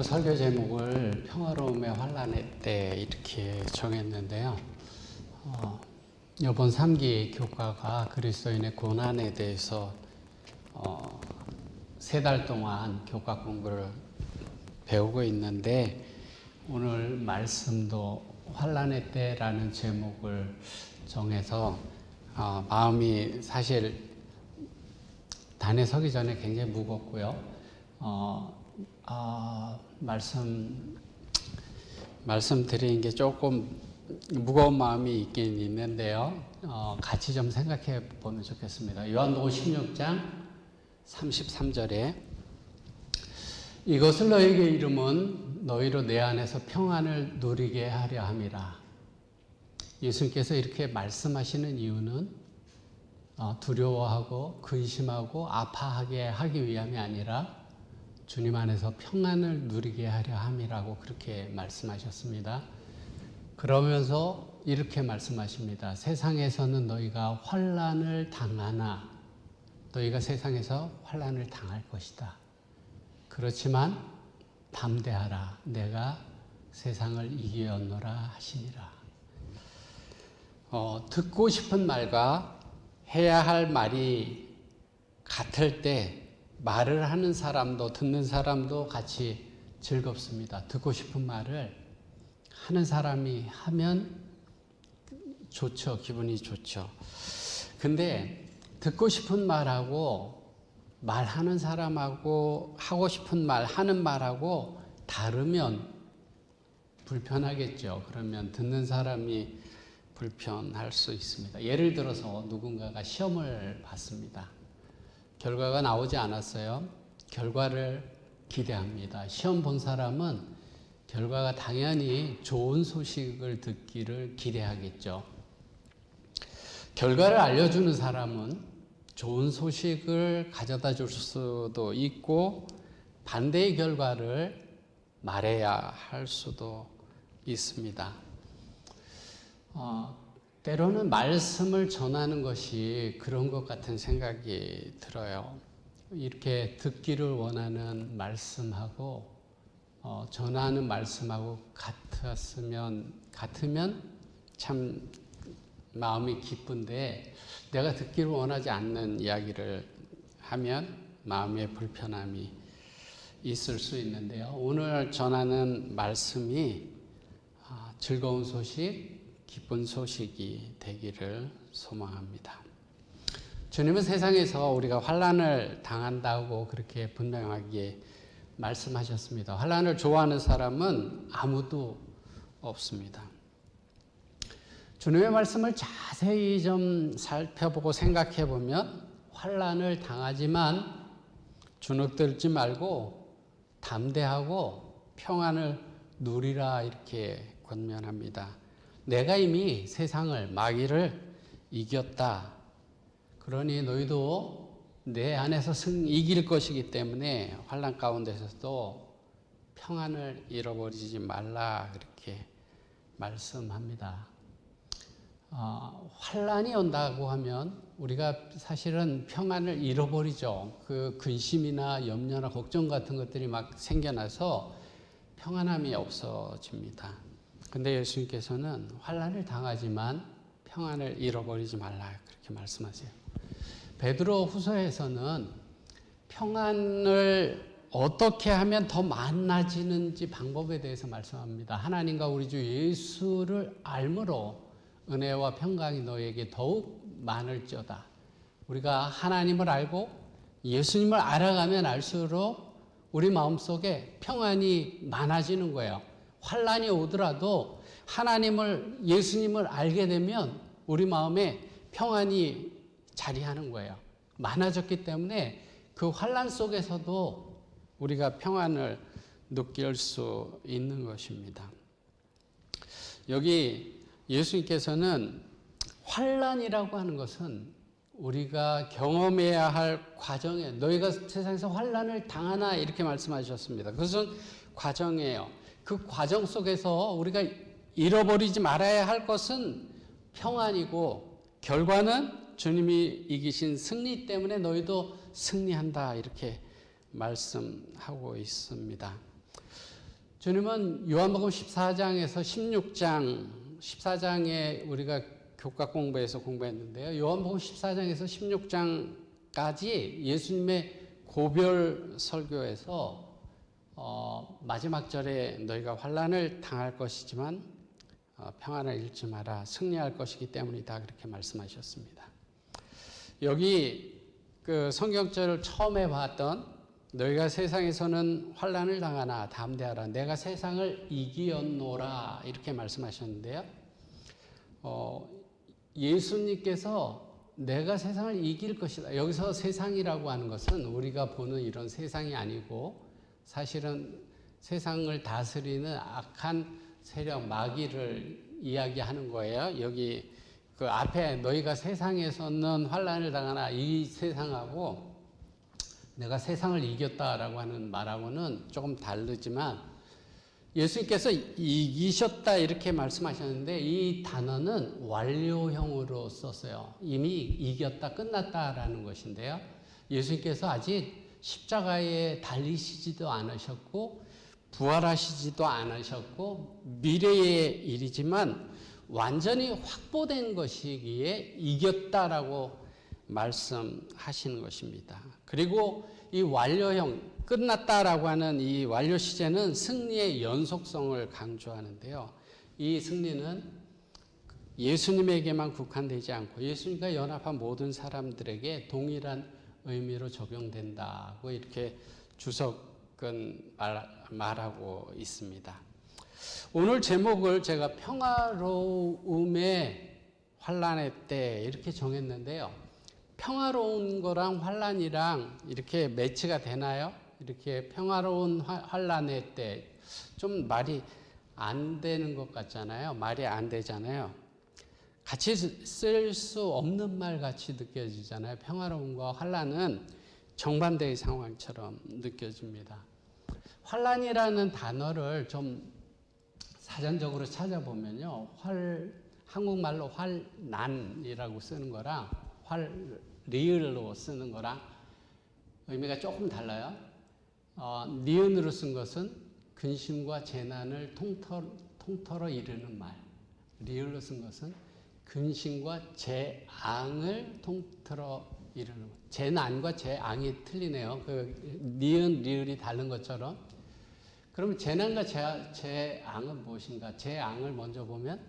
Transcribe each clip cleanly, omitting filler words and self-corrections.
설교 제목을 평화로움의 환란의 때 이렇게 정했는데요. 이번 3기 교과가 그리스도인의 고난에 대해서 3달 동안 교과 공부를 배우고 있는데, 오늘 말씀도 환란의 때라는 제목을 정해서 마음이 사실 단에 서기 전에 굉장히 무겁고요. 말씀드리는 게 조금 무거운 마음이 있긴 있는데요. 같이 좀 생각해 보면 좋겠습니다. 요한복음 16장 33절에 이것을 너에게 이름은 너희로 내 안에서 평안을 누리게 하려 함이라. 예수님께서 이렇게 말씀하시는 이유는 두려워하고 근심하고 아파하게 하기 위함이 아니라 주님 안에서 평안을 누리게 하려 함이라고 그렇게 말씀하셨습니다. 그러면서 이렇게 말씀하십니다. 세상에서는 너희가 환난을 당하나 너희가 세상에서 환난을 당할 것이다. 그렇지만 담대하라. 내가 세상을 이기었노라 하시니라. 듣고 싶은 말과 해야 할 말이 같을 때 말을 하는 사람도 듣는 사람도 같이 즐겁습니다. 듣고 싶은 말을 하는 사람이 하면 좋죠. 기분이 좋죠. 근데 듣고 싶은 말하고 말하는 사람하고 하고 싶은 말 하는 말하고 다르면 불편하겠죠. 그러면 듣는 사람이 불편할 수 있습니다. 예를 들어서 누군가가 시험을 봤습니다. 결과가 나오지 않았어요. 결과를 기대합니다. 시험 본 사람은 결과가 당연히 좋은 소식을 듣기를 기대하겠죠. 결과를 알려주는 사람은 좋은 소식을 가져다 줄 수도 있고 반대의 결과를 말해야 할 수도 있습니다. 때로는 말씀을 전하는 것이 그런 것 같은 생각이 들어요. 이렇게 듣기를 원하는 말씀하고 전하는 말씀하고 같으면 참 마음이 기쁜데, 내가 듣기를 원하지 않는 이야기를 하면 마음의 불편함이 있을 수 있는데요. 오늘 전하는 말씀이 즐거운 소식, 기쁜 소식이 되기를 소망합니다. 주님은 세상에서 우리가 환난을 당한다고 그렇게 분명하게 말씀하셨습니다. 환난을 좋아하는 사람은 아무도 없습니다. 주님의 말씀을 자세히 좀 살펴보고 생각해 보면 환난을 당하지만 주눅들지 말고 담대하고 평안을 누리라 이렇게 권면합니다. 내가 이미 세상을, 마귀를 이겼다. 그러니 너희도 내 안에서 이길 것이기 때문에 환난 가운데서도 평안을 잃어버리지 말라 그렇게 말씀합니다. 환난이 온다고 하면 우리가 사실은 평안을 잃어버리죠. 그 근심이나 염려나 걱정 같은 것들이 막 생겨나서 평안함이 없어집니다. 근데 예수님께서는 환난을 당하지만 평안을 잃어버리지 말라 그렇게 말씀하세요. 베드로 후서에서는 평안을 어떻게 하면 더 많아지는지 방법에 대해서 말씀합니다. 하나님과 우리 주 예수를 알므로 은혜와 평강이 너에게 더욱 많을지어다. 우리가 하나님을 알고 예수님을 알아가면 알수록 우리 마음속에 평안이 많아지는 거예요. 환난이 오더라도 하나님을, 예수님을 알게 되면 우리 마음에 평안이 자리하는 거예요. 많아졌기 때문에 그 환난 속에서도 우리가 평안을 느낄 수 있는 것입니다. 여기 예수님께서는 환난이라고 하는 것은 우리가 경험해야 할 과정에, 너희가 세상에서 환난을 당하나 이렇게 말씀하셨습니다. 그것은 과정이에요. 그 과정 속에서 우리가 잃어버리지 말아야 할 것은 평안이고, 결과는 주님이 이기신 승리 때문에 너희도 승리한다 이렇게 말씀하고 있습니다. 주님은 요한복음 14장에서 14장에 우리가 교과 공부에서 공부했는데요. 요한복음 14장에서 16장까지 예수님의 고별 설교에서 마지막 절에 너희가 환난을 당할 것이지만 평안을 잃지 마라. 승리할 것이기 때문이다. 그렇게 말씀하셨습니다. 여기 그 성경절을 처음에 봤던 너희가 세상에서는 환난을 당하나 담대하라. 내가 세상을 이기었노라. 이렇게 말씀하셨는데요. 예수님께서 내가 세상을 이길 것이다. 여기서 세상이라고 하는 것은 우리가 보는 이런 세상이 아니고 사실은 세상을 다스리는 악한 세력, 마귀를 이야기하는 거예요. 여기 그 앞에 너희가 세상에서는 환난을 당하나 이 세상하고 내가 세상을 이겼다라고 하는 말하고는 조금 다르지만 예수님께서 이기셨다 이렇게 말씀하셨는데 이 단어는 완료형으로 썼어요. 이미 이겼다, 끝났다라는 것인데요. 예수님께서 아직 십자가에 달리시지도 않으셨고 부활하시지도 않으셨고 미래의 일이지만 완전히 확보된 것이기에 이겼다라고 말씀하시는 것입니다. 그리고 이 완료형, 끝났다라고 하는 이 완료 시제는 승리의 연속성을 강조하는데요. 이 승리는 예수님에게만 국한되지 않고 예수님과 연합한 모든 사람들에게 동일한 의미로 적용된다고 이렇게 주석은 말하고 있습니다. 오늘 제목을 제가 평화로움의 환난의 때 이렇게 정했는데요. 평화로운 거랑 환난이랑 이렇게 매치가 되나요? 이렇게 평화로운 환난의 때 좀 말이 안 되는 것 같잖아요. 말이 안 되잖아요. 같이 쓸 수 없는 말 같이 느껴지잖아요. 평화로움과 환난은 정반대의 상황처럼 느껴집니다. 환난이라는 단어를 좀 사전적으로 찾아보면요. 한국말로 환난이라고 쓰는 거랑 리을로 쓰는 거랑 의미가 조금 달라요. 니은으로 쓴 것은 근심과 재난을 통틀어 이르는 말. 리을로 쓴 것은 근심과 재앙을 통틀어 이르는 말. 재난과 재앙이 틀리네요. 그 니은, 리을이 다른 것처럼. 그럼 재난과 재앙은 무엇인가? 재앙을 먼저 보면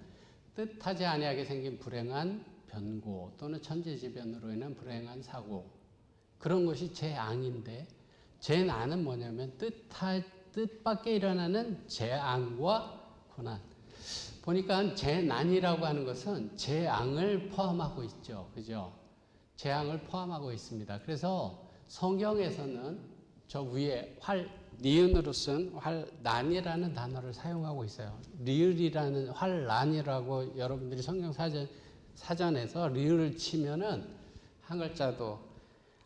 뜻하지 아니하게 생긴 불행한 변고 또는 천재지변으로 인한 불행한 사고 그런 것이 재앙인데 재난은 뭐냐면 뜻밖에 일어나는 재앙과 고난. 보니까 재난이라고 하는 것은 재앙을 포함하고 있죠. 그죠? 재앙을 포함하고 있습니다. 그래서 성경에서는 저 위에 니은으로 쓴 환난이라는 단어를 사용하고 있어요. 리을이라는 환난이라고 여러분들이 성경 사전에서 리을을 치면은 한 글자도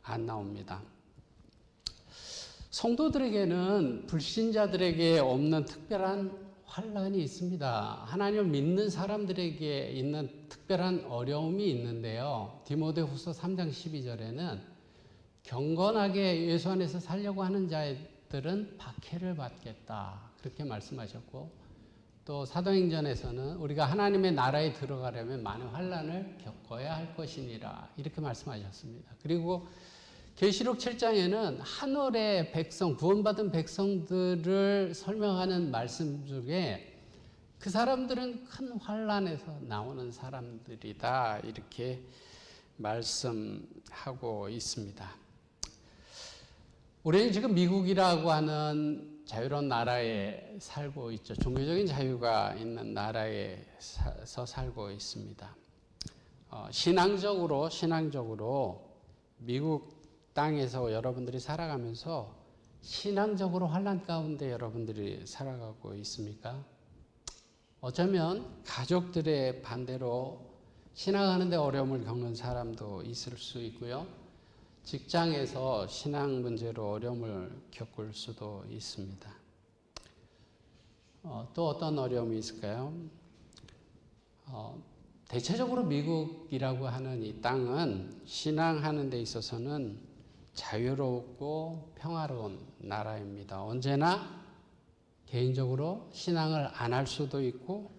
안 나옵니다. 성도들에게는 불신자들에게 없는 특별한 환난이 있습니다. 하나님을 믿는 사람들에게 있는 특별한 어려움이 있는데요. 디모데후서 3장 12절에는 경건하게 예수 안에서 살려고 하는 자들은 박해를 받겠다. 그렇게 말씀하셨고 또 사도행전에서는 우리가 하나님의 나라에 들어가려면 많은 환난을 겪어야 할 것이니라. 이렇게 말씀하셨습니다. 그리고 계시록 7장에는 하늘의 백성, 구원받은 백성들을 설명하는 말씀 중에 그 사람들은 큰 환난에서 나오는 사람들이다. 이렇게 말씀하고 있습니다. 우리는 지금 미국이라고 하는 자유로운 나라에 살고 있죠. 종교적인 자유가 있는 나라에서 살고 있습니다. 신앙적으로 미국 땅에서 여러분들이 살아가면서 신앙적으로 환난 가운데 여러분들이 살아가고 있습니까? 어쩌면 가족들의 반대로 신앙하는데 어려움을 겪는 사람도 있을 수 있고요. 직장에서 신앙 문제로 어려움을 겪을 수도 있습니다. 또 어떤 어려움이 있을까요? 대체적으로 미국이라고 하는 이 땅은 신앙하는 데 있어서는 자유롭고 평화로운 나라입니다. 언제나 개인적으로 신앙을 안 할 수도 있고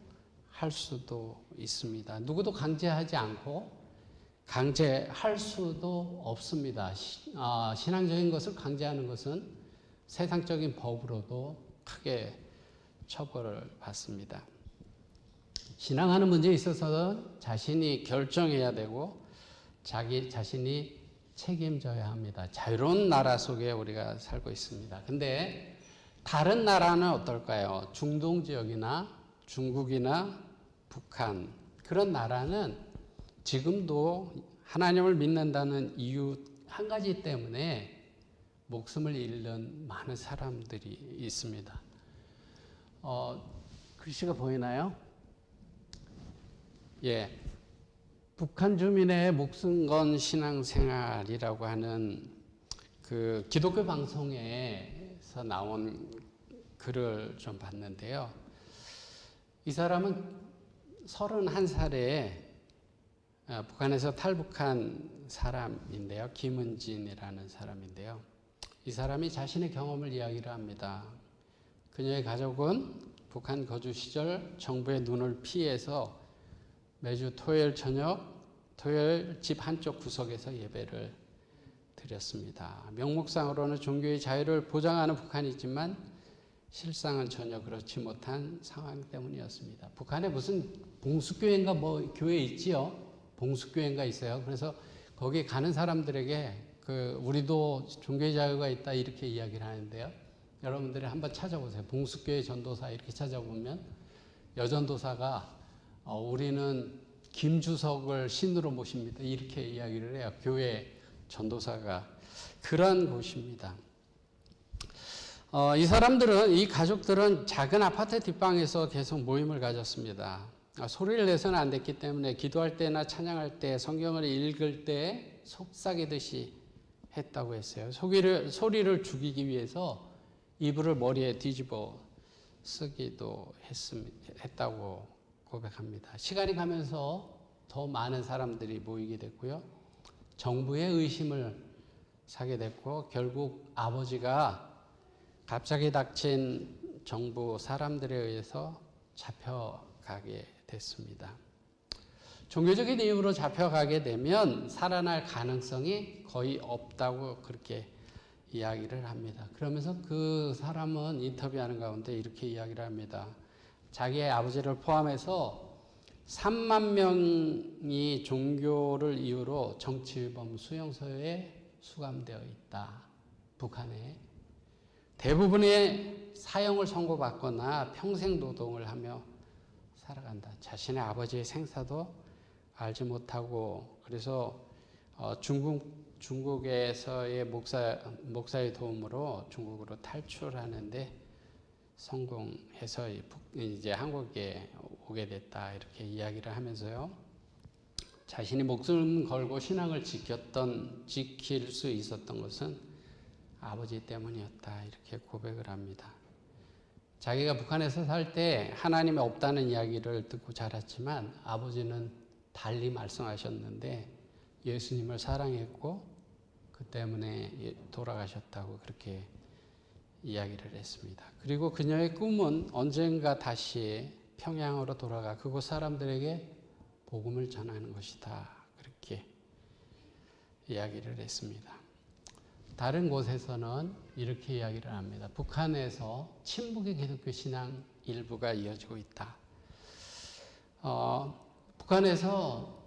할 수도 있습니다. 누구도 강제하지 않고 강제할 수도 없습니다. 신앙적인 것을 강제하는 것은 세상적인 법으로도 크게 처벌을 받습니다. 신앙하는 문제에 있어서는 자신이 결정해야 되고 자기 자신이 책임져야 합니다. 자유로운 나라 속에 우리가 살고 있습니다. 근데 다른 나라는 어떨까요? 중동 지역이나 중국이나 북한, 그런 나라는 지금도 하나님을 믿는다는 이유 한 가지 때문에 목숨을 잃는 많은 사람들이 있습니다. 글씨가 보이나요? 예. 북한 주민의 목숨 건 신앙생활이라고 하는 그 기독교 방송에서 나온 글을 좀 봤는데요. 이 사람은 31살에 북한에서 탈북한 사람인데요. 김은진이라는 사람인데요. 이 사람이 자신의 경험을 이야기를 합니다. 그녀의 가족은 북한 거주 시절 정부의 눈을 피해서 매주 토요일 저녁, 토요일 집 한쪽 구석에서 예배를 드렸습니다. 명목상으로는 종교의 자유를 보장하는 북한이지만 실상은 전혀 그렇지 못한 상황 때문이었습니다. 북한에 무슨 봉수교회인가 뭐 교회 있지요? 봉수교회인가 있어요. 그래서 거기 가는 사람들에게 우리도 종교의 자유가 있다 이렇게 이야기를 하는데요. 여러분들이 한번 찾아보세요. 봉수교회 전도사 이렇게 찾아보면 여전도사가 우리는 김주석을 신으로 모십니다. 이렇게 이야기를 해요. 교회 전도사가. 그런 곳입니다. 이 사람들은, 이 가족들은 작은 아파트 뒷방에서 계속 모임을 가졌습니다. 소리를 내서는 안 됐기 때문에 기도할 때나 찬양할 때, 성경을 읽을 때 속삭이듯이 했다고 했어요. 소리를 죽이기 위해서 이불을 머리에 뒤집어 쓰기도 했다고 고백합니다. 시간이 가면서 더 많은 사람들이 모이게 됐고요. 정부의 의심을 사게 됐고 결국 아버지가 갑자기 닥친 정부 사람들에 의해서 잡혀가게 됐습니다. 종교적인 이유로 잡혀가게 되면 살아날 가능성이 거의 없다고 그렇게 이야기를 합니다. 그러면서 그 사람은 인터뷰하는 가운데 이렇게 이야기를 합니다. 자기의 아버지를 포함해서 3만 명이 종교를 이유로 정치범 수용소에 수감되어 있다. 북한에. 대부분의 사형을 선고받거나 평생 노동을 하며 살아간다. 자신의 아버지의 생사도 알지 못하고 그래서 중국에서의 목사의 도움으로 중국으로 탈출하는데 성공해서 이제 한국에 오게 됐다 이렇게 이야기를 하면서요. 자신이 목숨 걸고 신앙을 지킬 수 있었던 것은 아버지 때문이었다 이렇게 고백을 합니다. 자기가 북한에서 살 때 하나님이 없다는 이야기를 듣고 자랐지만 아버지는 달리 말씀하셨는데 예수님을 사랑했고 그 때문에 돌아가셨다고 그렇게 이야기를 했습니다. 그리고 그녀의 꿈은 언젠가 다시 평양으로 돌아가 그곳 사람들에게 복음을 전하는 것이다. 그렇게 이야기를 했습니다. 다른 곳에서는 이렇게 이야기를 합니다. 북한에서 친북의 기독교 신앙 일부가 이어지고 있다. 북한에서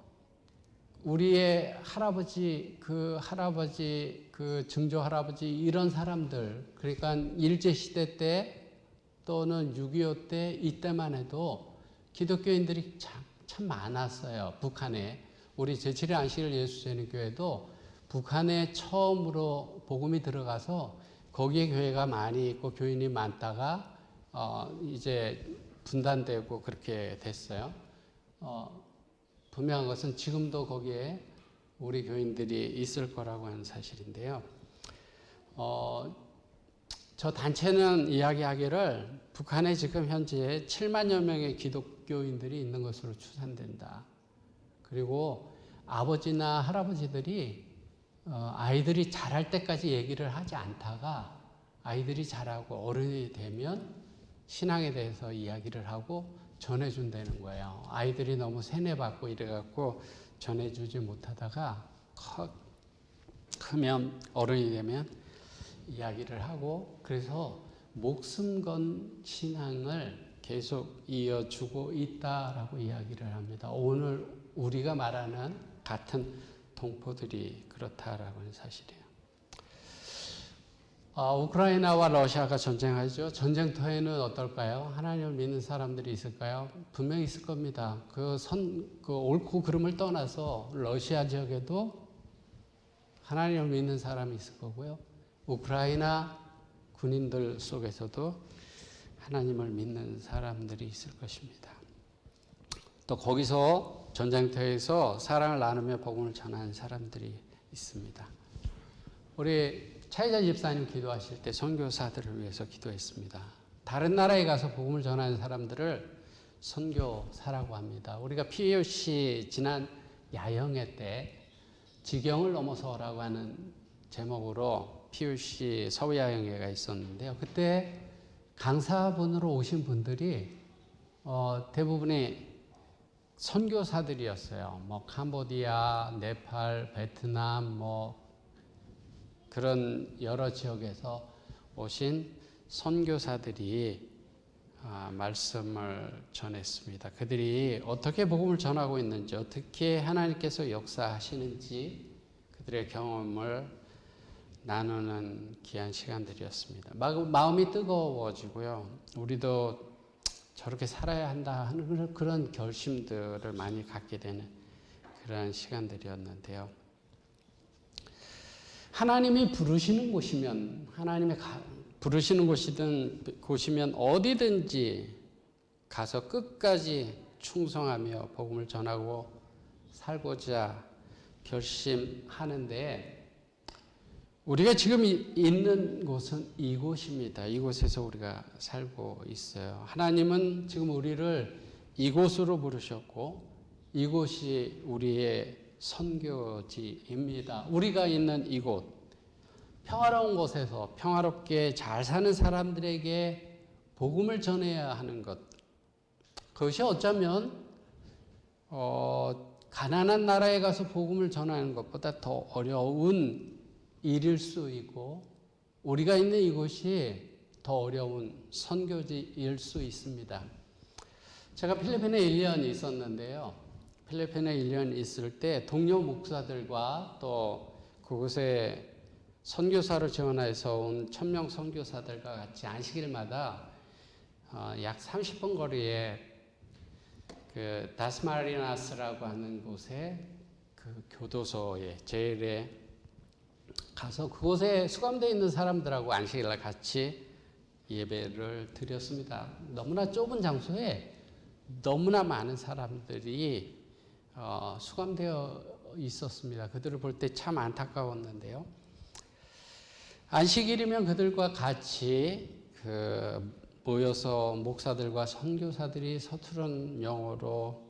우리의 할아버지, 그 증조 할아버지 이런 사람들, 그러니까 일제시대 때 또는 6.25 때 이때만 해도 기독교인들이 참 많았어요. 북한에. 우리 제7회 안식일 예수재림교회도 북한에 처음으로 복음이 들어가서 거기에 교회가 많이 있고 교인이 많다가 이제 분단되고 그렇게 됐어요. 분명한 것은 지금도 거기에 우리 교인들이 있을 거라고 하는 사실인데요. 저 단체는 이야기하기를 북한에 지금 현재 7만여 명의 기독교인들이 있는 것으로 추산된다. 그리고 아버지나 할아버지들이 아이들이 자랄 때까지 얘기를 하지 않다가 아이들이 자라고 어른이 되면 신앙에 대해서 이야기를 하고 전해준다는 거예요. 아이들이 너무 세뇌받고 이래갖고 전해주지 못하다가 크면 어른이 되면 이야기를 하고 그래서 목숨 건 신앙을 계속 이어주고 있다라고 이야기를 합니다. 오늘 우리가 말하는 같은 동포들이 그렇다라고 하는 사실이에요. 우크라이나와 러시아가 전쟁하죠. 전쟁터에는 어떨까요? 하나님을 믿는 사람들이 있을까요? 분명히 있을 겁니다. 그 옳고 그름을 떠나서 러시아 지역에도 하나님을 믿는 사람이 있을 거고요. 우크라이나 군인들 속에서도 하나님을 믿는 사람들이 있을 것입니다. 또 거기서 전쟁터에서 사랑을 나누며 복음을 전하는 사람들이 있습니다. 우리 차이자 집사님 기도하실 때 선교사들을 위해서 기도했습니다. 다른 나라에 가서 복음을 전하는 사람들을 선교사라고 합니다. 우리가 POC 지난 야영회 때 지경을 넘어서라고 하는 제목으로 POC 서부야영회가 있었는데요. 그때 강사분으로 오신 분들이 대부분이 선교사들이었어요. 뭐 캄보디아, 네팔, 베트남, 그런 여러 지역에서 오신 선교사들이 말씀을 전했습니다. 그들이 어떻게 복음을 전하고 있는지, 어떻게 하나님께서 역사하시는지 그들의 경험을 나누는 귀한 시간들이었습니다. 마음이 뜨거워지고요. 우리도 저렇게 살아야 한다 하는 그런 결심들을 많이 갖게 되는 그런 시간들이었는데요. 하나님이 부르시는 곳이면, 부르시는 곳이면 어디든지 가서 끝까지 충성하며 복음을 전하고 살고자 결심하는데, 우리가 지금 있는 곳은 이곳입니다. 이곳에서 우리가 살고 있어요. 하나님은 지금 우리를 이곳으로 부르셨고, 이곳이 우리의 선교지입니다. 우리가 있는 이곳, 평화로운 곳에서 평화롭게 잘 사는 사람들에게 복음을 전해야 하는 것, 그것이 어쩌면 가난한 나라에 가서 복음을 전하는 것보다 더 어려운 일일 수 있고, 우리가 있는 이곳이 더 어려운 선교지일 수 있습니다. 제가 필리핀에 1년 있었는데요. 필리핀에 1년 있을 때 동료 목사들과 또 그곳에 선교사로 지원해서 온 1000명 선교사들과 같이 안식일마다 약 30분 거리에 그 다스마리나스라고 하는 곳에 그 교도소에 제일에 가서 그곳에 수감되어 있는 사람들하고 안식일날 같이 예배를 드렸습니다. 너무나 좁은 장소에 너무나 많은 사람들이 수감되어 있었습니다. 그들을 볼 때 참 안타까웠는데요. 안식일이면 그들과 같이 모여서 목사들과 선교사들이 서투른 영어로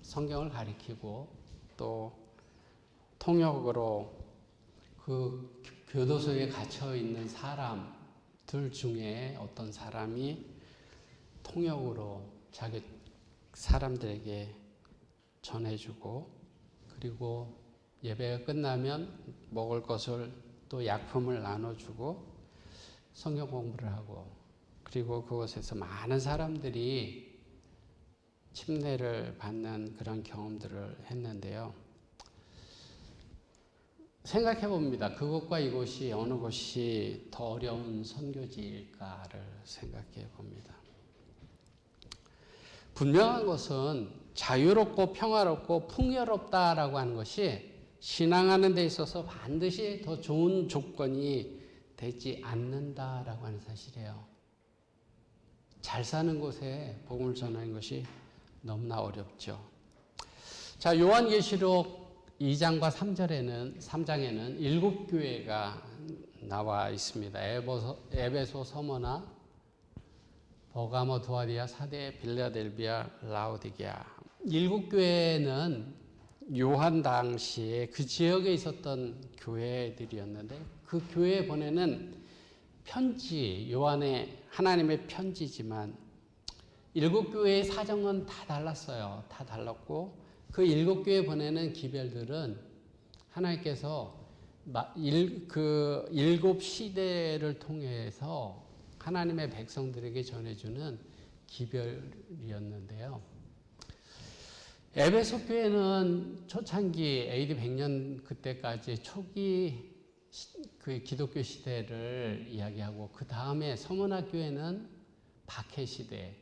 성경을 가리키고 또 통역으로 그 교도소에 갇혀 있는 사람들 중에 어떤 사람이 통역으로 자기 사람들에게 전해주고, 그리고 예배가 끝나면 먹을 것을 또 약품을 나눠주고 성경 공부를 하고, 그리고 그곳에서 많은 사람들이 침례를 받는 그런 경험들을 했는데요. 생각해 봅니다. 그곳과 이곳이 어느 곳이 더 어려운 선교지일까를 생각해 봅니다. 분명한 것은 자유롭고 평화롭고 풍요롭다라고 하는 것이 신앙하는 데 있어서 반드시 더 좋은 조건이 되지 않는다라고 하는 사실이에요. 잘 사는 곳에 복음을 전하는 것이 너무나 어렵죠. 자, 요한계시록 2장과 3장에는 7교회가 나와 있습니다. 에베소, 서머나, 버가모, 두아디아, 사데, 빌라델비아, 라오디게아. 7교회는 요한 당시에 그 지역에 있었던 교회들이었는데, 그 교회에 보내는 편지, 요한의 하나님의 편지지만 7교회의 사정은 다 달랐어요. 다 달랐고 그 7교회 보내는 기별들은 하나님께서 그 7시대를 통해서 하나님의 백성들에게 전해주는 기별이었는데요. 에베소 교회는 초창기 AD 100년 그때까지 초기 그 기독교 시대를 이야기하고 그 다음에 서문화 교회는 박해 시대,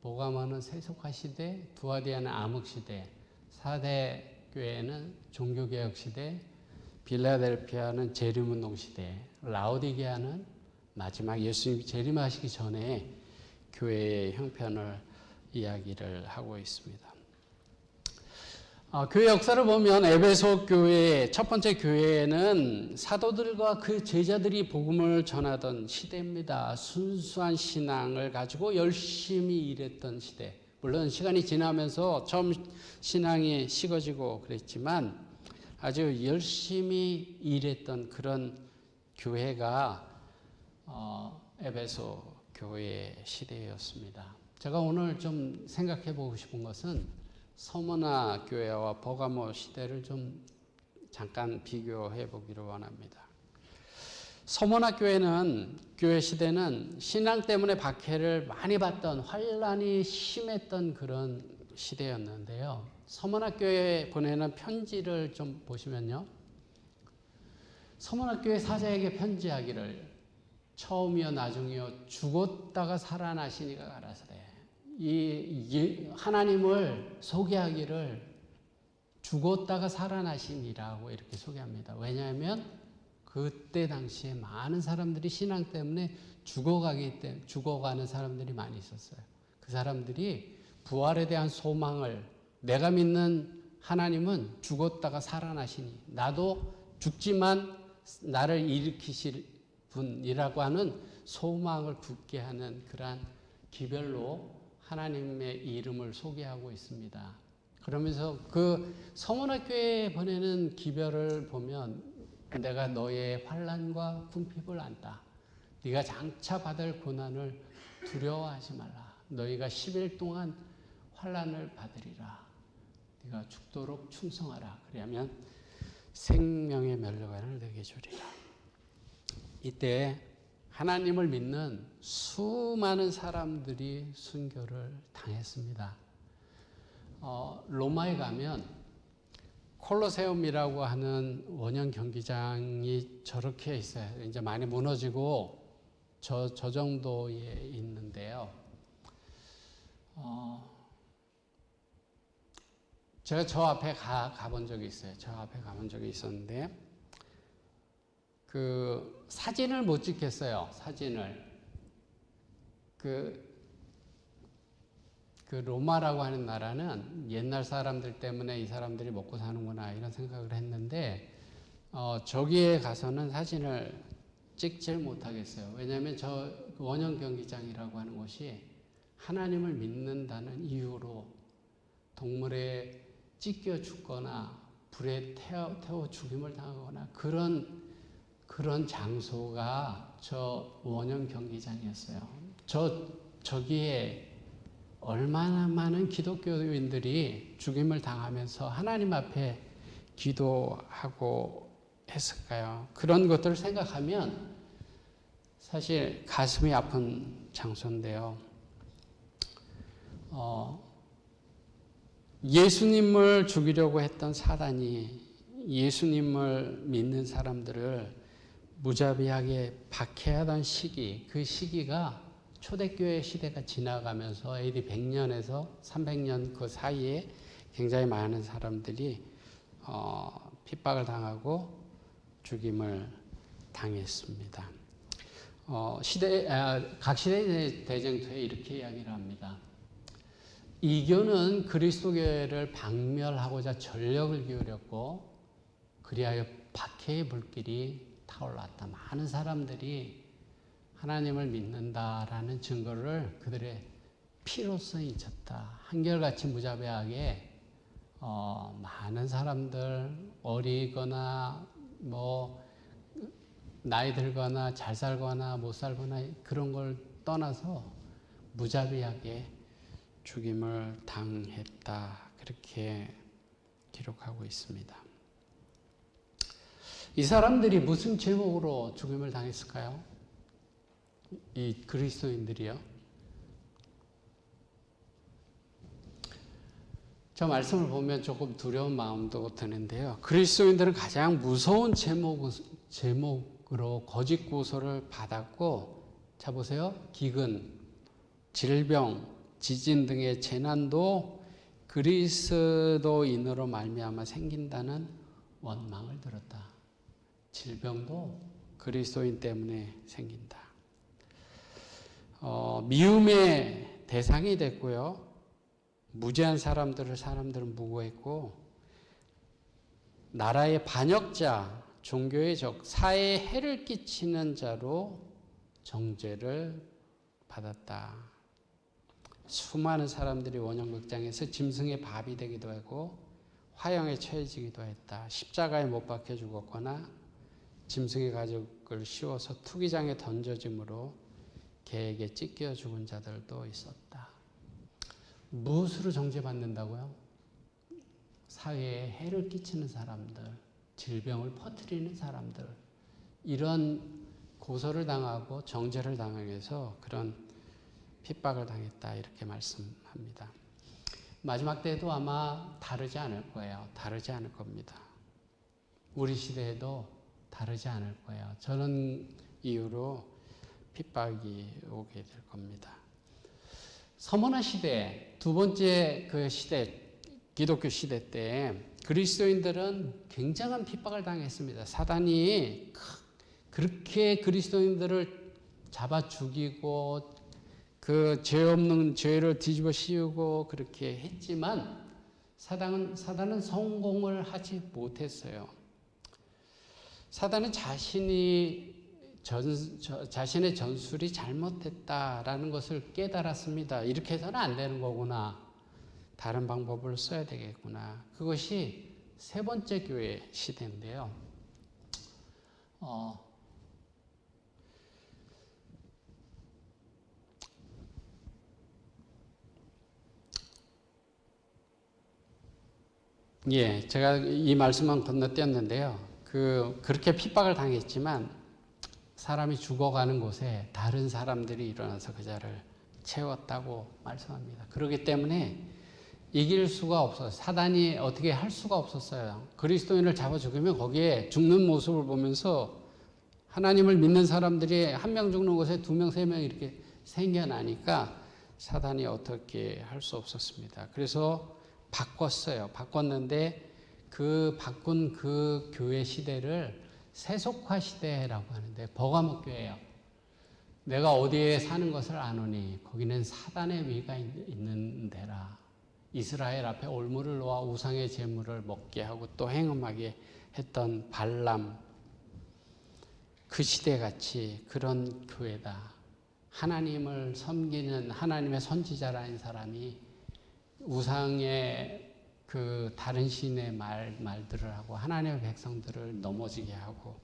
보가모는 세속화 시대, 두아디아는 암흑 시대, 사대 교회는 종교개혁 시대, 빌라델피아는 재림운동 시대, 라오디게아는 마지막 예수님이 재림하시기 전에 교회의 형편을 이야기를 하고 있습니다. 교회 역사를 보면 에베소 교회 첫 번째 교회는 사도들과 그 제자들이 복음을 전하던 시대입니다. 순수한 신앙을 가지고 열심히 일했던 시대. 물론 시간이 지나면서 처음 신앙이 식어지고 그랬지만 아주 열심히 일했던 그런 교회가 에베소 교회 시대였습니다. 제가 오늘 좀 생각해 보고 싶은 것은 서문화 교회와 버가모 시대를 좀 잠깐 비교해 보기를 원합니다. 서문화 교회 시대는 신앙 때문에 박해를 많이 받던 환란이 심했던 그런 시대였는데요. 서문화 교회에 보내는 편지를 좀 보시면요. 서문화 교회 사자에게 편지하기를 처음이요 나중이요 죽었다가 살아나시니가 가라사대. 하나님을 소개하기를 죽었다가 살아나심이라고 이렇게 소개합니다. 왜냐하면 그때 당시에 많은 사람들이 신앙 때문에 죽어가는 사람들이 많이 있었어요. 그 사람들이 부활에 대한 소망을 내가 믿는 하나님은 죽었다가 살아나시니 나도 죽지만 나를 일으키실 분이라고 하는 소망을 굳게 하는 그러한 기별로 하나님의 이름을 소개하고 있습니다. 그러면서 그 서문화교회에 보내는 기별을 보면 내가 너의 환난과 궁핍을 안다. 네가 장차 받을 고난을 두려워하지 말라. 너희가 10일 동안 환난을 받으리라. 네가 죽도록 충성하라. 그러면 생명의 면류관을 내게 주리라. 이때 하나님을 믿는 수많은 사람들이 순교를 당했습니다. 로마에 가면 콜로세움이라고 하는 원형 경기장이 저렇게 있어요. 이제 많이 무너지고 저 정도에 있는데요. 제가 저 앞에 가본 적이 있어요. 저 앞에 가본 적이 있었는데 그 사진을 못 찍겠어요. 사진을 그 로마라고 하는 나라는 옛날 사람들 때문에 이 사람들이 먹고 사는구나 이런 생각을 했는데 저기에 가서는 사진을 찍질 못하겠어요. 왜냐하면 저 원형 경기장이라고 하는 곳이 하나님을 믿는다는 이유로 동물에 찢겨 죽거나 불에 태워 죽임을 당하거나 그런 장소가 저 원형 경기장이었어요. 저기에 얼마나 많은 기독교인들이 죽임을 당하면서 하나님 앞에 기도하고 했을까요? 그런 것들을 생각하면 사실 가슴이 아픈 장소인데요. 예수님을 죽이려고 했던 사단이 예수님을 믿는 사람들을 무자비하게 박해하던 시기, 그 시기가 초대교회 시대가 지나가면서 AD 100년에서 300년 그 사이에 굉장히 많은 사람들이 핍박을 당하고 죽임을 당했습니다. 각 시대 대쟁투에 이렇게 이야기를 합니다. 이교는 그리스도교회를 박멸하고자 전력을 기울였고 그리하여 박해의 불길이 타올랐다. 많은 사람들이 하나님을 믿는다라는 증거를 그들의 피로써 잊혔다. 한결같이 무자비하게 많은 사람들 어리거나 나이 들거나 잘 살거나 못 살거나 그런 걸 떠나서 무자비하게 죽임을 당했다. 그렇게 기록하고 있습니다. 이 사람들이 무슨 제목으로 죽임을 당했을까요? 이 그리스도인들이요. 저 말씀을 보면 조금 두려운 마음도 드는데요. 그리스도인들은 가장 무서운 제목으로 거짓 고소를 받았고, 자 보세요. 기근, 질병, 지진 등의 재난도 그리스도인으로 말미암아 생긴다는 원망을 들었다. 질병도 그리스도인 때문에 생긴다. 미움의 대상이 됐고요. 무죄한 사람들은 무고했고, 나라의 반역자, 종교의 적, 사회에 해를 끼치는 자로 정죄를 받았다. 수많은 사람들이 원형극장에서 짐승의 밥이 되기도 하고 화형에 처해지기도 했다. 십자가에 못 박혀 죽었거나 짐승의 가죽을 씌워서 투기장에 던져짐으로 개에게 찢겨 죽은 자들도 있었다. 무엇으로 정죄받는다고요? 사회에 해를 끼치는 사람들, 질병을 퍼뜨리는 사람들, 이런 고소를 당하고 정죄를 당해서 그런 핍박을 당했다. 이렇게 말씀합니다. 마지막 때도 아마 다르지 않을 거예요. 다르지 않을 겁니다. 우리 시대에도 다르지 않을 거예요. 저런 이유로 핍박이 오게 될 겁니다. 서머나 시대, 두 번째 그 시대, 기독교 시대 때 그리스도인들은 굉장한 핍박을 당했습니다. 사단이 그렇게 그리스도인들을 잡아 죽이고 그 죄 없는 죄를 뒤집어 씌우고 그렇게 했지만 사단은 성공을 하지 못했어요. 사단은 자신의 전술이 잘못됐다라는 것을 깨달았습니다. 이렇게 해서는 안 되는 거구나. 다른 방법을 써야 되겠구나. 그것이 세 번째 교회 시대인데요. 제가 이 말씀만 건너뛰었는데요. 그렇게 핍박을 당했지만 사람이 죽어가는 곳에 다른 사람들이 일어나서 그 자를 채웠다고 말씀합니다. 그렇기 때문에 이길 수가 없어요. 사단이 어떻게 할 수가 없었어요. 그리스도인을 잡아 죽이면 거기에 죽는 모습을 보면서 하나님을 믿는 사람들이 한 명 죽는 곳에 2명, 3명 이렇게 생겨나니까 사단이 어떻게 할 수 없었습니다. 그래서 바꿨어요. 바꿨는데 그 바꾼 그 교회 시대를 세속화 시대라고 하는데 버가목 교회예요. 내가 어디에 사는 것을 아노니 거기는 사단의 위가 있는 데라. 이스라엘 앞에 올무를 놓아 우상의 제물을 먹게 하고 또 행음하게 했던 발람, 그 시대같이 그런 교회다. 하나님을 섬기는 하나님의 선지자라는 사람이 우상의 그 다른 신의 말들을 하고 하나님의 백성들을 넘어지게 하고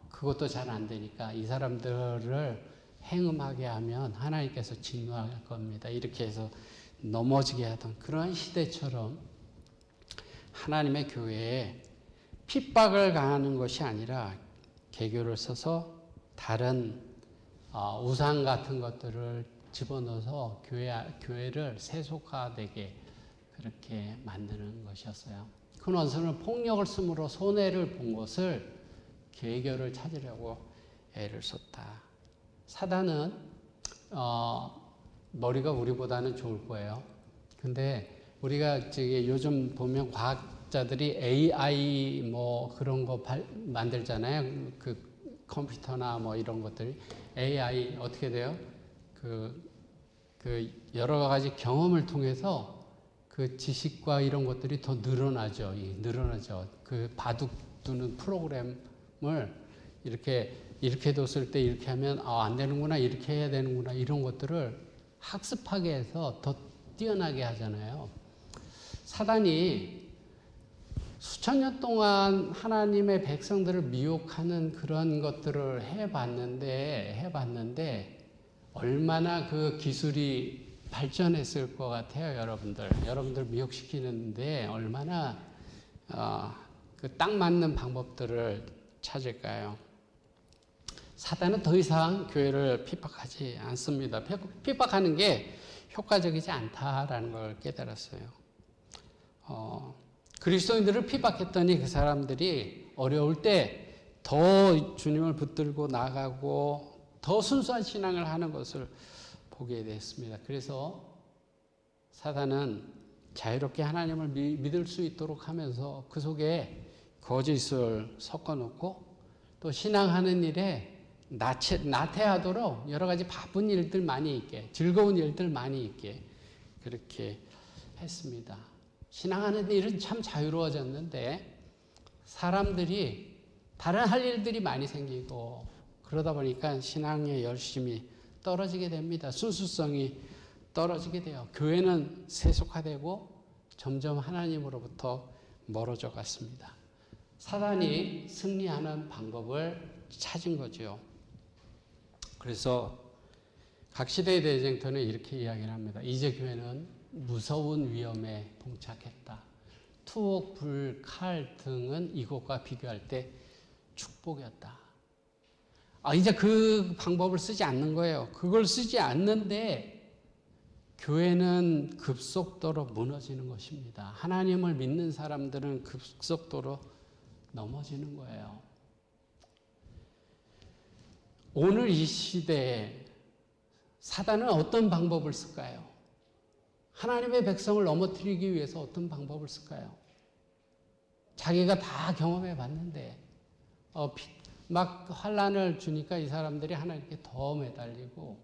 그것도 잘 안 되니까 이 사람들을 행음하게 하면 하나님께서 진노할 겁니다. 이렇게 해서 넘어지게 하던 그런 시대처럼 하나님의 교회에 핍박을 가하는 것이 아니라 개교를 써서 다른 우상 같은 것들을 집어넣어서 교회를 세속화되게 그렇게 만드는 것이었어요. 큰 원수는 폭력을 쓰므로 손해를 본 것을 개교를 찾으려고 애를 썼다. 사단은 머리가 우리보다는 좋을 거예요. 근데 우리가 요즘 보면 과학자들이 AI 뭐 그런 거 만들잖아요. 그 컴퓨터나 뭐 이런 것들이 AI 어떻게 돼요? 그 여러 가지 경험을 통해서 그 지식과 이런 것들이 더 늘어나죠. 그 바둑 두는 프로그램을 이렇게 뒀을 때 이렇게 하면 안 되는구나, 이렇게 해야 되는구나, 이런 것들을 학습하게 해서 더 뛰어나게 하잖아요. 사단이 수천 년 동안 하나님의 백성들을 미혹하는 그런 것들을 해봤는데 얼마나 그 기술이 발전했을 것 같아요, 여러분들. 여러분들 미혹시키는데 얼마나 그 딱 맞는 방법들을 찾을까요? 사단은 더 이상 교회를 핍박하지 않습니다. 핍박하는 게 효과적이지 않다라는 걸 깨달았어요. 그리스도인들을 핍박했더니 그 사람들이 어려울 때 더 주님을 붙들고 나가고 더 순수한 신앙을 하는 것을 보게 됐습니다. 그래서 사단은 자유롭게 하나님을 믿을 수 있도록 하면서 그 속에 거짓을 섞어놓고 또 신앙하는 일에 나태하도록 여러 가지 바쁜 일들 많이 있게, 즐거운 일들 많이 있게 그렇게 했습니다. 신앙하는 일은 참 자유로워졌는데 사람들이 다른 할 일들이 많이 생기고 그러다 보니까 신앙의 열심이 떨어지게 됩니다. 순수성이 떨어지게 돼요. 교회는 세속화되고 점점 하나님으로부터 멀어져 갔습니다. 사단이 승리하는 방법을 찾은 거죠. 그래서 각 시대의 대쟁터는 이렇게 이야기를 합니다. 이제 교회는 무서운 위험에 봉착했다. 투옥, 불, 칼 등은 이것과 비교할 때 축복이었다. 이제 그 방법을 쓰지 않는 거예요. 그걸 쓰지 않는데 교회는 급속도로 무너지는 것입니다. 하나님을 믿는 사람들은 급속도로 넘어지는 거예요. 오늘 이 시대에 사단은 어떤 방법을 쓸까요? 하나님의 백성을 넘어뜨리기 위해서 어떤 방법을 쓸까요? 자기가 다 경험해 봤는데 막 환난을 주니까 이 사람들이 하나님께 더 매달리고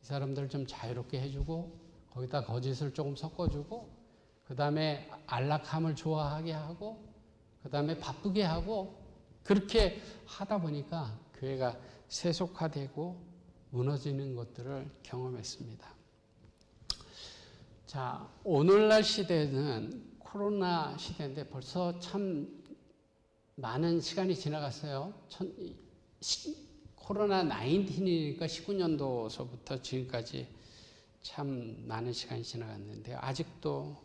이 사람들을 좀 자유롭게 해주고 거기다 거짓을 조금 섞어주고 그 다음에 안락함을 좋아하게 하고 그 다음에 바쁘게 하고 그렇게 하다 보니까 교회가 세속화되고 무너지는 것들을 경험했습니다. 자, 오늘날 시대는 코로나 시대인데 벌써 참 많은 시간이 지나갔어요. 코로나 19이니까 19년도서부터 지금까지 참 많은 시간이 지나갔는데 아직도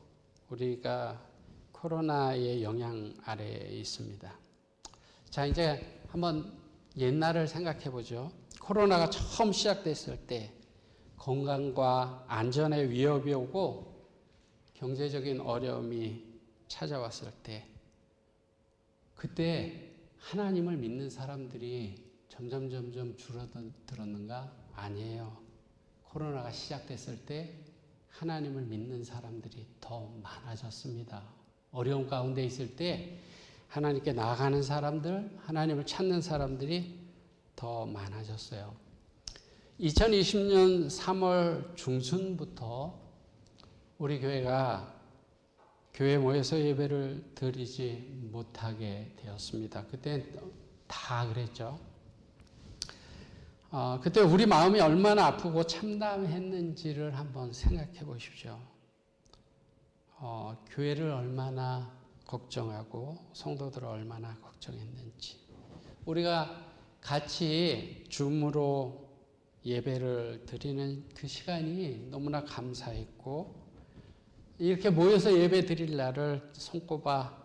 우리가 코로나의 영향 아래에 있습니다. 자, 이제 한번 옛날을 생각해 보죠. 코로나가 처음 시작됐을 때 건강과 안전에 위협이 오고 경제적인 어려움이 찾아왔을 때 그때 하나님을 믿는 사람들이 점점 줄어들었는가? 아니에요. 코로나가 시작됐을 때 하나님을 믿는 사람들이 더 많아졌습니다. 어려움 가운데 있을 때 하나님께 나아가는 사람들, 하나님을 찾는 사람들이 더 많아졌어요. 2020년 3월 중순부터 우리 교회가 교회에 모여서 예배를 드리지 못하게 되었습니다. 그때 다 그랬죠. 그때 우리 마음이 얼마나 아프고 참담했는지를 한번 생각해 보십시오. 교회를 얼마나 걱정하고 성도들을 얼마나 걱정했는지. 우리가 같이 줌으로 예배를 드리는 그 시간이 너무나 감사했고 이렇게 모여서 예배 드릴 날을 손꼽아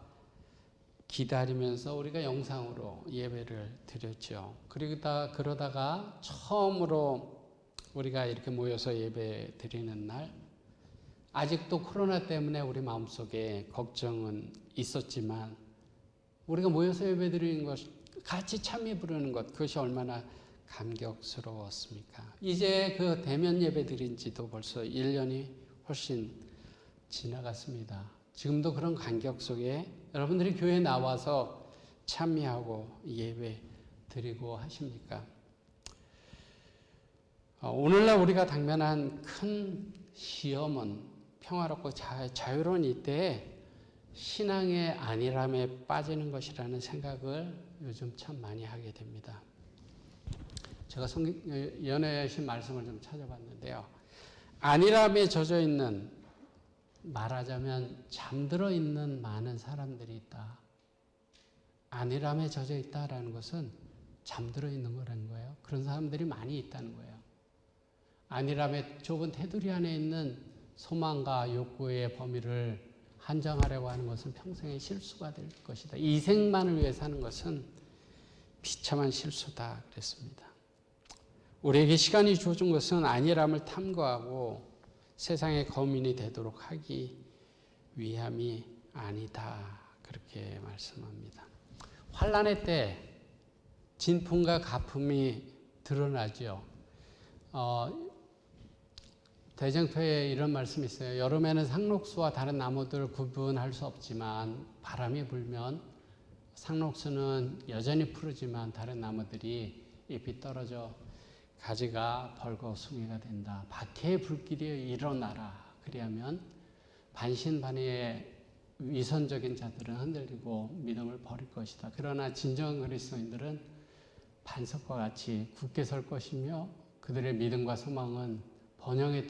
기다리면서 우리가 영상으로 예배를 드렸죠. 그러다가 처음으로 우리가 이렇게 모여서 예배 드리는 날 아직도 코로나 때문에 우리 마음속에 걱정은 있었지만 우리가 모여서 예배 드리는 것, 같이 참여 부르는 것, 그것이 얼마나 감격스러웠습니까? 이제 그 대면 예배 드린 지도 벌써 1년이 훨씬 지나갔습니다. 지금도 그런 감격 속에 여러분들이 교회에 나와서 참여하고 예배 드리고 하십니까? 오늘날 우리가 당면한 큰 시험은 평화롭고 자유로운 이때에 신앙의 안일함에 빠지는 것이라는 생각을 요즘 참 많이 하게 됩니다. 제가 연애신 말씀을 좀 찾아봤는데요. 안일함에 젖어 있는 말하자면 잠들어 있는 많은 사람들이 있다. 안일함에 젖어 있다라는 것은 잠들어 있는 거라는 거예요. 그런 사람들이 많이 있다는 거예요. 안일함의 좁은 테두리 안에 있는 소망과 욕구의 범위를 한정하려고 하는 것은 평생의 실수가 될 것이다. 이생만을 위해 사는 것은 비참한 실수다 그랬습니다. 우리에게 시간이 주어진 것은 안일함을 탐구하고 세상의 거민이 되도록 하기 위함이 아니다. 그렇게 말씀합니다. 환난의 때 진품과 가품이 드러나죠. 대정토에 이런 말씀이 있어요. 여름에는 상록수와 다른 나무들을 구분할 수 없지만 바람이 불면 상록수는 여전히 푸르지만 다른 나무들이 잎이 떨어져 가지가 벌거 숭이가 된다. 박해의 불길이 일어나라. 그리하면 반신반의의 위선적인 자들은 흔들리고 믿음을 버릴 것이다. 그러나 진정한 그리스도인들은 반석과 같이 굳게 설 것이며 그들의 믿음과 소망은 번영의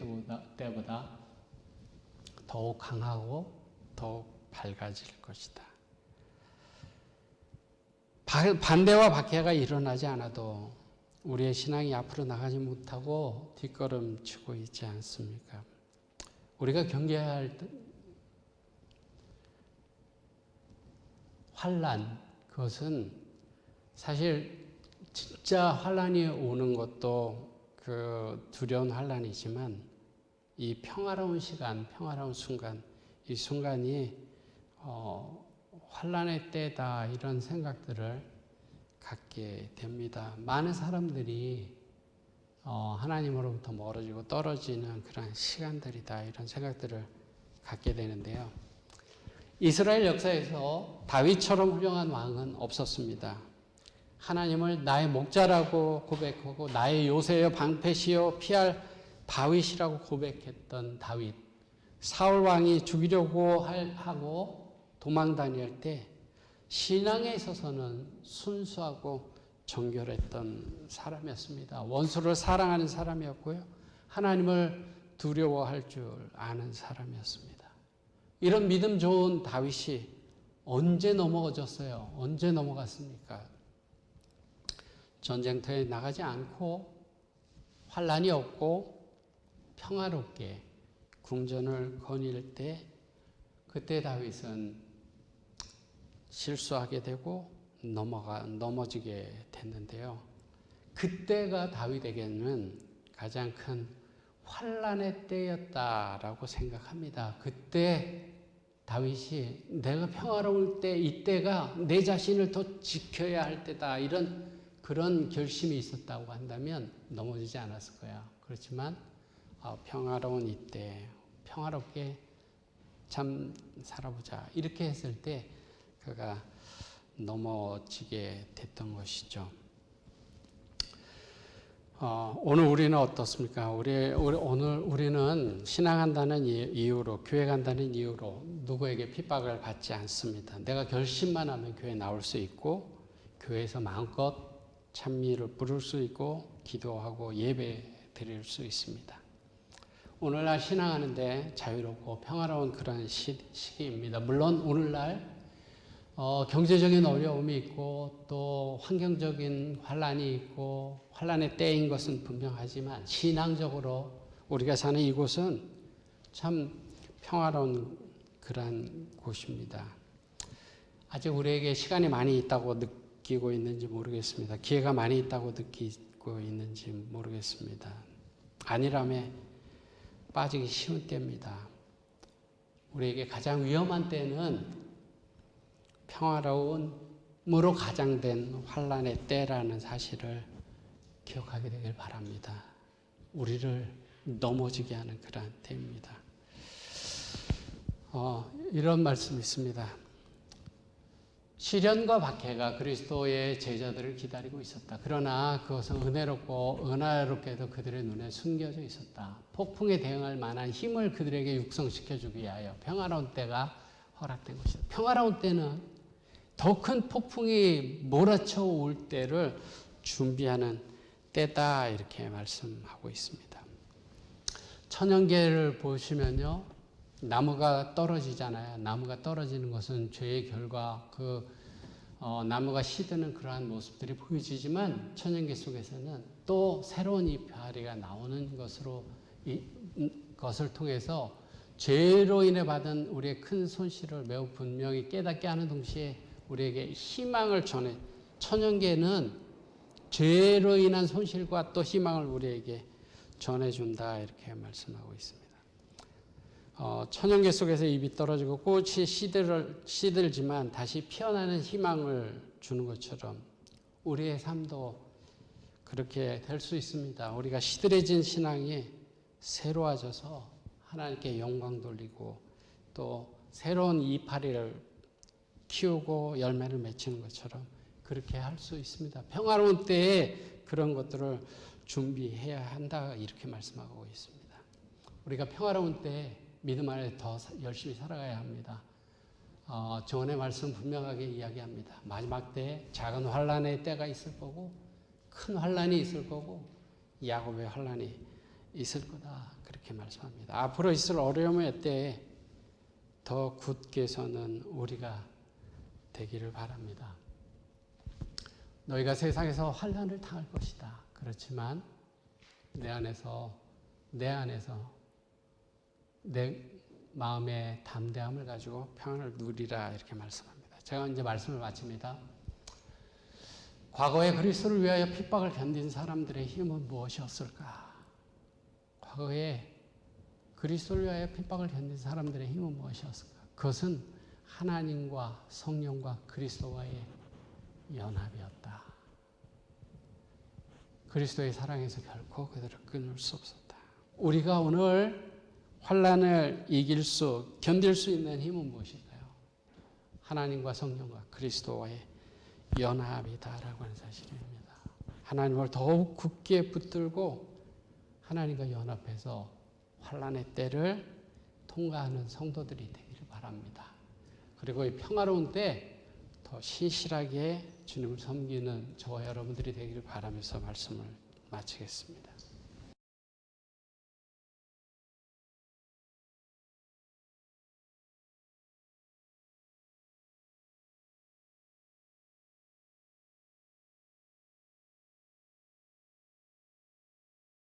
때보다 더욱 강하고 더욱 밝아질 것이다. 반대와 박해가 일어나지 않아도 우리의 신앙이 앞으로 나가지 못하고 뒷걸음치고 있지 않습니까? 우리가 경계해야 할 환난, 그것은 사실 진짜 환난이 오는 것도 그 두려운 환난이지만 이 평화로운 시간, 평화로운 순간, 이 순간이 환난의 때다 이런 생각들을 갖게 됩니다. 많은 사람들이 하나님으로부터 멀어지고 떨어지는 그런 시간들이다 이런 생각들을 갖게 되는데요. 이스라엘 역사에서 다윗처럼 훌륭한 왕은 없었습니다. 하나님을 나의 목자라고 고백하고 나의 요새여 방패시여 피할 바윗이라고 고백했던 다윗. 사울 왕이 죽이려고 하고 도망 다닐 때 신앙에 있어서는 순수하고 정결했던 사람이었습니다. 원수를 사랑하는 사람이었고요. 하나님을 두려워할 줄 아는 사람이었습니다. 이런 믿음 좋은 다윗이 언제 넘어졌어요? 언제 넘어갔습니까? 전쟁터에 나가지 않고 환난이 없고 평화롭게 궁전을 거닐 때 그때 다윗은 실수하게 되고 넘어지게 됐는데요. 그때가 다윗에게는 가장 큰 환난의 때였다라고 생각합니다. 그때 다윗이 내가 평화로울 때 이때가 내 자신을 더 지켜야 할 때다 이런 그런 결심이 있었다고 한다면 넘어지지 않았을 거야. 그렇지만 평화로운 이때 평화롭게 참 살아보자 이렇게 했을 때 그가 넘어지게 됐던 것이죠. 오늘 우리는 어떻습니까? 오늘 우리는 신앙한다는 이유로, 교회 간다는 이유로 누구에게 핍박을 받지 않습니다. 내가 결심만 하면 교회 나올 수 있고, 교회에서 마음껏 찬미를 부를 수 있고, 기도하고 예배 드릴 수 있습니다. 오늘날 신앙하는데 자유롭고 평화로운 그런 시기입니다. 물론 오늘날 경제적인 어려움이 있고 또 환경적인 환란이 있고 환란의 때인 것은 분명하지만 신앙적으로 우리가 사는 이곳은 참 평화로운 그런 곳입니다. 아직 우리에게 시간이 많이 있다고 느끼고 있는지 모르겠습니다. 기회가 많이 있다고 느끼고 있는지 모르겠습니다. 안일함에 빠지기 쉬운 때입니다. 우리에게 가장 위험한 때는 평화로움으로 가장된 환란의 때라는 사실을 기억하게 되길 바랍니다. 우리를 넘어지게 하는 그러한 때입니다. 이런 말씀이 있습니다. 시련과 박해가 그리스도의 제자들을 기다리고 있었다. 그러나 그것은 은혜롭게도 그들의 눈에 숨겨져 있었다. 폭풍에 대응할 만한 힘을 그들에게 육성시켜주기 위하여 평화로운 때가 허락된 것이다. 평화로운 때는 더 큰 폭풍이 몰아쳐 올 때를 준비하는 때다 이렇게 말씀하고 있습니다. 천연계를 보시면요. 나무가 떨어지잖아요. 나무가 떨어지는 것은 죄의 결과, 나무가 시드는 그러한 모습들이 보여지지만 천연계 속에서는 또 새로운 이파리가 나오는 것을 통해서 죄로 인해 받은 우리의 큰 손실을 매우 분명히 깨닫게 하는 동시에 우리에게 희망을 전해. 천연계는 죄로 인한 손실과 또 희망을 우리에게 전해준다, 이렇게 말씀하고 있습니다. 천연계 속에서 잎이 떨어지고 꽃이 시들지만 다시 피어나는 희망을 주는 것처럼 우리의 삶도 그렇게 될 수 있습니다. 우리가 시들해진 신앙이 새로워져서 하나님께 영광 돌리고 또 새로운 이파리를 키우고 열매를 맺히는 것처럼 그렇게 할 수 있습니다. 평화로운 때에 그런 것들을 준비해야 한다, 이렇게 말씀하고 있습니다. 우리가 평화로운 때에 믿음 안에 더 열심히 살아가야 합니다. 전의 말씀 분명하게 이야기합니다. 마지막 때에 작은 환난의 때가 있을 거고 큰 환난이 있을 거고 야곱의 환난이 있을 거다, 그렇게 말씀합니다. 앞으로 있을 어려움의 때에 더 굳게 서는 우리가 되기를 바랍니다. 너희가 세상에서 환난을 당할 것이다. 그렇지만 내 안에서 내 마음의 담대함을 가지고 평안을 누리라, 이렇게 말씀합니다. 제가 이제 말씀을 마칩니다. 과거에 그리스도를 위하여 핍박을 견딘 사람들의 힘은 무엇이었을까? 과거에 그리스도를 위하여 핍박을 견딘 사람들의 힘은 무엇이었을까? 그것은 하나님과 성령과 그리스도와의 연합이었다. 그리스도의 사랑에서 결코 그들을 끊을 수 없었다. 우리가 오늘 환난을 견딜 수 있는 힘은 무엇일까요? 하나님과 성령과 그리스도와의 연합이다라고 하는 사실입니다. 하나님을 더욱 굳게 붙들고 하나님과 연합해서 환난의 때를 통과하는 성도들이 되기를 바랍니다. 그리고 이 평화로운 때 더 신실하게 주님을 섬기는 저와 여러분들이 되기를 바라면서 말씀을 마치겠습니다.